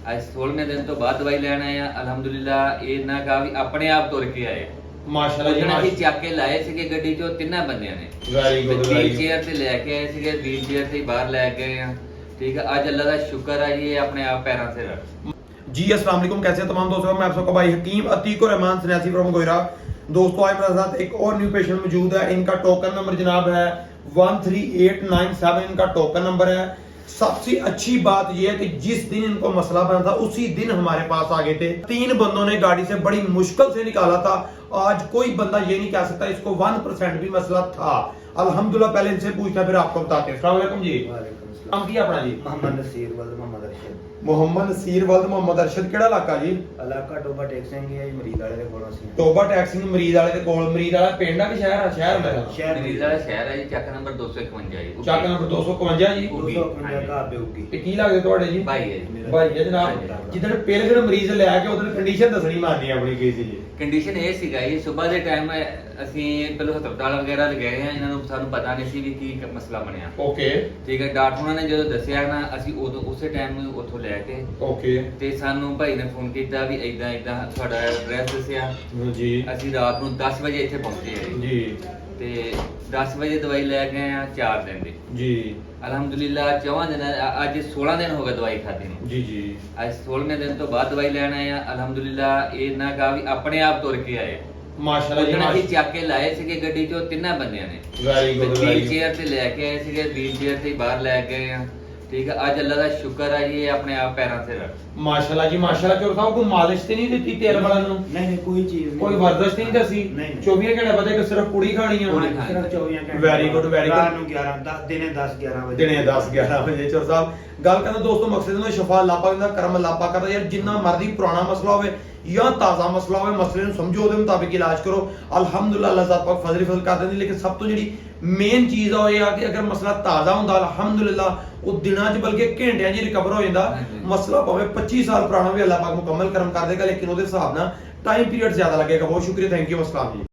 ਅੱਜ 16ਵੇਂ ਦਿਨ ਤੋਂ ਬਾਅਦ ਦਵਾਈ ਲੈਣ ਆਏ ਆ। ਅਲਹਮਦੁਲਿਲਾ ਇਹ ਨਾ ਕਹਾ ਵੀ ਆਪਣੇ ਆਪ ਤੁਰ ਕੇ ਆਏ। ਮਾਸ਼ਾਅੱਲਾ ਜੀ, ਅਸੀਂ ਚੱਕ ਕੇ ਲਾਏ ਸੀਗੇ ਗੱਡੀ ਚੋਂ ਤਿੰਨਾਂ ਬੰਦਿਆਂ ਨੇ। Very good, very wheelchair ਤੇ ਲੈ ਕੇ ਆਏ ਸੀਗੇ, ਵੀਲ ਚੇਅਰ ਤੇ ਬਾਹਰ ਲੈ ਗਏ ਆ। ठीक है, आज अल्लाह का शुक्र है ये अपने आप पैरों से रख। जी अस्सलाम वालेकुम, कैसे हैं तमाम दोस्तों। मैं आप सबका भाई हकीम अतीक और रहमान सन्यासी फ्रॉम गोयरा। दोस्तों आज मेरे साथ एक और न्यू पेशेंट मौजूद है। इनका टोकन नंबर जनाब है 13897। इनका टोकन नंबर है। सबसे अच्छी बात यह है कि जिस दिन इनको मसला बना था उसी दिन हमारे पास आ गए थे। 3 बंदों ने गाड़ी से बड़ी मुश्किल से निकाला था। आज कोई बंदा ये नहीं कह सकता इसको 1% भी मसला था। अल्हम्दुलिल्लाह, पहले इनसे पूछता फिर आपको बताते हैं। अस्सलाम वालेकुम जी। नाम की अपना जी? मोहम्मद नसीर वल्द मोहम्मद अरशद। मोहम्मद नसीर वल्द मोहम्मद अरशद। किहड़ा इलाका जी? इलाका टोबा टैक्सिंग है मरीद वाले दे कोल ਅਸੀਂ। टोबा टैक्सिंग मरीद वाले दे कोल। मरीद वाला पिंड है कि शहर है? शहर है। शहर मरीज वाला शहर है जी। चक नंबर 251 जी। ਚੱਕ ਨੰਬਰ 251 ਜੀ। 251 ਘਰ ਦੇ ਉੱਗੀ। ਇਹ ਕੀ ਲੱਗਦੇ ਤੁਹਾਡੇ ਜੀ? भाई है जी। ਭਾਈ ਹੈ ਜਨਾਬ। ਜਿੱਦਣ ਪਹਿਲੇ ਦਿਨ ਮਰੀਜ਼ ਲੈ ਕੇ ਉਦੋਂ ਕੰਡੀਸ਼ਨ ਦੱਸਣੀ ਮਾਰਨੀ ਆਪਣੀ ਕੇਸ ਜੀ। ਕੰਡੀਸ਼ਨ ਇਹ ਸੀਗਾ ਜੀ, ਸਵੇਰ ਦੇ ਟਾਈਮ ਅਸੀਂ ਪਹਿਲਾਂ ਹਸਪਤਾਲ ਵਗੈਰਾ ਲਗਾਏ ਆ। ਇਹਨਾਂ ਨੂੰ ਸਾਨੂੰ ਪਤਾ ਨਹੀਂ ਸੀ ਵੀ ਕੀ ਮਸਲਾ ਬਣਿਆ। ਓਕੇ ਠੀਕ ਹੈ, ਡਾਕਟਰਾਂ ਨੇ ਜਦੋਂ ਦੱਸਿਆ ਨਾ, ਅਸੀਂ ਉਦੋਂ ਉਸੇ ਟਾਈਮ ਉੱਥੋਂ ਲੈ ਕੇ ਓਕੇ ਤੇ ਸਾਨੂੰ ਭਾਈ ਨੇ ਫੋਨ ਕੀਤਾ ਵੀ ਇਦਾਂ ਇਦਾਂ ਤੁਹਾਡਾ ਐਡਰੈਸ ਦੱਸਿਆ। ਜੀ ਅਸੀਂ ਰਾਤ ਨੂੰ 10 ਵਜੇ ਇੱਥੇ ਪਹੁੰਚੇ ਆ ਜੀ। ਜੀ ਤੇ 10 ਵਜੇ ਦਵਾਈ ਲੈ ਕੇ ਆਏ ਆ 4 ਦਿਨ ਦੀ। ਜੀ ਅਲਹਮਦੁਲਿਲਾ 14 ਦਿਨ ਅੱਜ 16 ਦਿਨ ਹੋ ਗਏ ਦਵਾਈ ਖਾਦੀ ਨੂੰ। ਜੀ ਜੀ ਅੱਜ 16ਵੇਂ ਦਿਨ ਤੋਂ ਬਾਅਦ ਦਵਾਈ ਲੈਣ ਆਏ ਆ। ਅਲਹਮਦੁਲਿਲਾ ਇਹ ਨਾ ਕਹਾ ਵੀ ਆਪਣੇ ਆਪ ਤੁਰ ਕੇ ਆਏ। ਮਾਸ਼ਾਅੱਲਾ ਜੀ, ਅਸੀਂ ਚੱਕ ਕੇ ਲਾਏ ਸੀਗੇ ਗੱਡੀ ਚੋਂ ਤਿੰਨਾਂ ਬੰਦਿਆਂ ਨੇ। Very good, very wheelchair ਤੇ ਲੈ ਕੇ ਆਏ ਸੀਗੇ, ਵੀਲ ਚੇਅਰ ਤੇ ਬਾਹਰ ਲੈ ਗਏ ਆ। ठीक है, आज अल्लाह का शुक्र है ये अपने आप पैरों से रख। माशाल्लाह जी, माशाल्लाह। चोर साहब को मालिश ते नहीं दी तेल वाला नु? नहीं कोई चीज नहीं, कोई वर्जिश नहीं दसी? नहीं 24 घंटे पता कि सिर्फ कुड़ी खानी है? कुड़ी खानी। सिर्फ 24 घंटे। Very good, very good। रात ਨੂੰ 11 ਦਿਨੇ 10 11 ਵਜੇ। ਦਿਨੇ 10 11 ਵਜੇ। ਚੋਰ ਸਾਹਿਬ ਗੱਲ ਕਰਦਾ ਦੋਸਤੋ, ਮਕਸਦ ਨੂੰ ਸ਼ਫਾ ਅੱਲਾਹ ਪਾਕ ਦਾ ਕਰਮ ਅੱਲਾਹ ਪਾਕ ਕਰਦਾ। ਯਾਰ ਜਿੰਨਾ ਮਰਜ਼ੀ ਪੁਰਾਣਾ ਮਸਲਾ ਹੋਵੇ ਜਾਂ ਤਾਜ਼ਾ ਮਸਲਾ ਹੋਵੇ, ਮਸਲੇ ਨੂੰ ਸਮਝੋ, ਉਹਦੇ ਮੁਤਾਬਿਕ ਇਲਾਜ ਕਰੋ। ਅਲਹਮਦੁਲਿल्लाह ਅੱਲਾਹ ਜ਼ਾਤ ਪਾਕ ਫਜ਼ਲ ਕਰ ਦਿੰਦੀ। ਲੇਕਿਨ ਸਭ ਤੋਂ ਜਿਹੜੀ ਮੇਨ ਚੀਜ਼ ਆ ਉਹ ਇਹ ਆ ਕਿ ਅਗਰ ਮਸਲਾ ਤਾਜ਼ਾ ਹੁੰਦਾ ਅਲਹਮਦੁਲਿल्लाह ਉਹ ਦਿਨਾਂ 'ਚ ਬਲਕਿ ਘੰਟਿਆਂ 'ਚ ਰਿਕਵਰ ਹੋ ਜਾਂਦਾ। ਮਸਲਾ ਭਾਵੇਂ 25 ਸਾਲ ਪੁਰਾਣਾ ਵੀ ਅੱਲਾਹ ਪਾਕ ਮੁਕੰਮਲ ਕਰਮ ਕਰ ਦੇਗਾ, ਲੇਕਿਨ ਉਹਦੇ ਹਿਸਾਬ ਨਾਲ ਟਾਈਮ ਪੀਰੀਅਡ ਜ਼ਿਆਦਾ ਲੱਗੇਗਾ। ਬਹੁਤ ਸ਼ੁਕਰੀਆ, ਥੈਂਕ ਯੂ, अस्सलाम जी।